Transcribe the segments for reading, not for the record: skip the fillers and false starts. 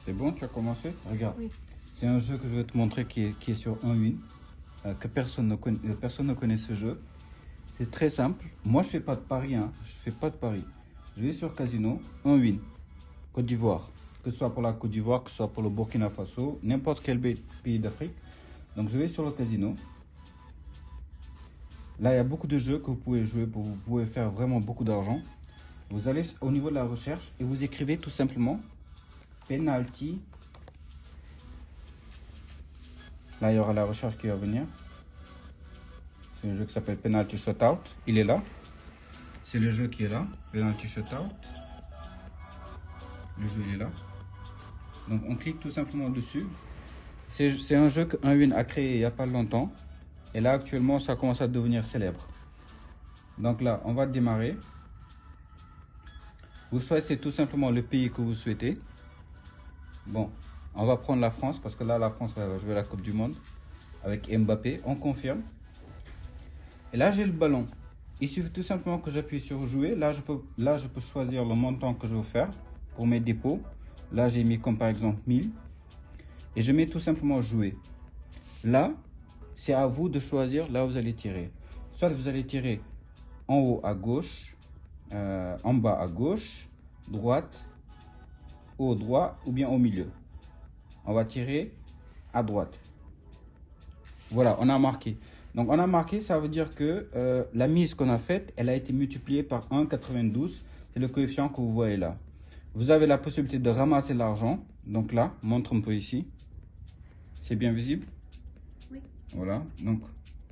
C'est bon, tu as commencé? Regarde. Oui. C'est un jeu que je vais te montrer qui est sur Unwin. Que personne ne connaît ce jeu. C'est très simple. Moi, je fais pas de paris. Hein. Je fais pas de paris. Je vais sur Casino, Unwin, Côte d'Ivoire. Que ce soit pour la Côte d'Ivoire, que ce soit pour le Burkina Faso, n'importe quel pays d'Afrique. Donc, je vais sur le casino. Là, il y a beaucoup de jeux que vous pouvez jouer. Vous pouvez faire vraiment beaucoup d'argent. Vous allez au niveau de la recherche et vous écrivez tout simplement penalty. Là, il y aura la recherche qui va venir. C'est un jeu qui s'appelle Penalty Shootout. Il est là. C'est le jeu qui est là. Penalty Shootout. Le jeu, il est là. Donc, on clique tout simplement dessus. C'est un jeu que Unwin a créé il n'y a pas longtemps. Et là, actuellement, ça commence à devenir célèbre. Donc là, on va démarrer. Vous choisissez tout simplement le pays que vous souhaitez. Bon, on va prendre la France parce que là, la France va jouer la Coupe du Monde avec Mbappé. On confirme. Et là, j'ai le ballon. Il suffit tout simplement que j'appuie sur jouer. Là, je peux choisir le montant que je veux faire pour mes dépôts. Là, j'ai mis comme par exemple 1000. Et je mets tout simplement jouer. Là, c'est à vous de choisir là où vous allez tirer. Soit vous allez tirer en haut à gauche, en bas à gauche, droite, au droit ou bien au milieu. On va tirer à droite. Voilà, on a marqué. Donc on a marqué, ça veut dire que la mise qu'on a faite, elle a été multipliée par 1,92. C'est le coefficient que vous voyez là. Vous avez la possibilité de ramasser l'argent. Donc là, montre un peu ici. C'est bien visible? Oui. Voilà, donc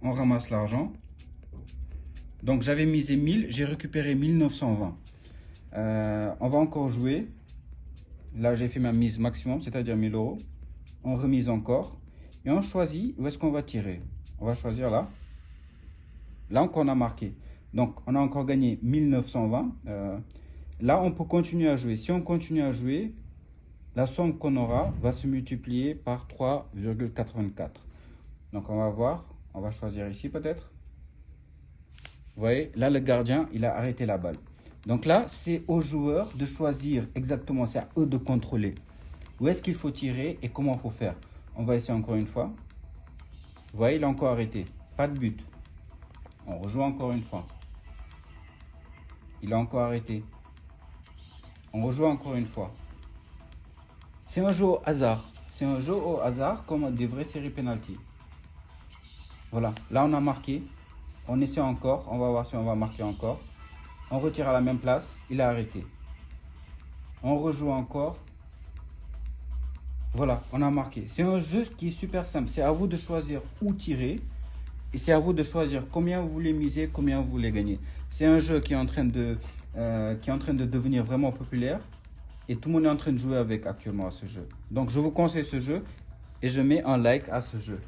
on ramasse l'argent. Donc j'avais misé 1000, j'ai récupéré 1920. On va encore jouer. Là, j'ai fait ma mise maximum, c'est-à-dire 1000 euros. On remise encore. Et on choisit où est-ce qu'on va tirer. On va choisir là. Là encore, on a marqué. Donc, on a encore gagné 1920. Là, on peut continuer à jouer. Si on continue à jouer, la somme qu'on aura va se multiplier par 3,84. Donc, on va voir. On va choisir ici peut-être. Vous voyez, là, le gardien, il a arrêté la balle. Donc là, c'est aux joueurs de choisir exactement. C'est à eux de contrôler. Où est-ce qu'il faut tirer et comment il faut faire. On va essayer encore une fois. Vous voyez, il a encore arrêté. Pas de but. On rejoue encore une fois. Il a encore arrêté. On rejoue encore une fois. C'est un jeu au hasard. C'est un jeu au hasard comme des vraies séries penalty. Voilà. Là, on a marqué. On essaie encore. On va voir si on va marquer encore. On retire à la même place. Il a arrêté. On rejoue encore. Voilà, on a marqué. C'est un jeu qui est super simple. C'est à vous de choisir où tirer. Et c'est à vous de choisir combien vous voulez miser, combien vous voulez gagner. C'est un jeu qui est en train de devenir vraiment populaire. Et tout le monde est en train de jouer avec actuellement à ce jeu. Donc je vous conseille ce jeu. Et je mets un like à ce jeu.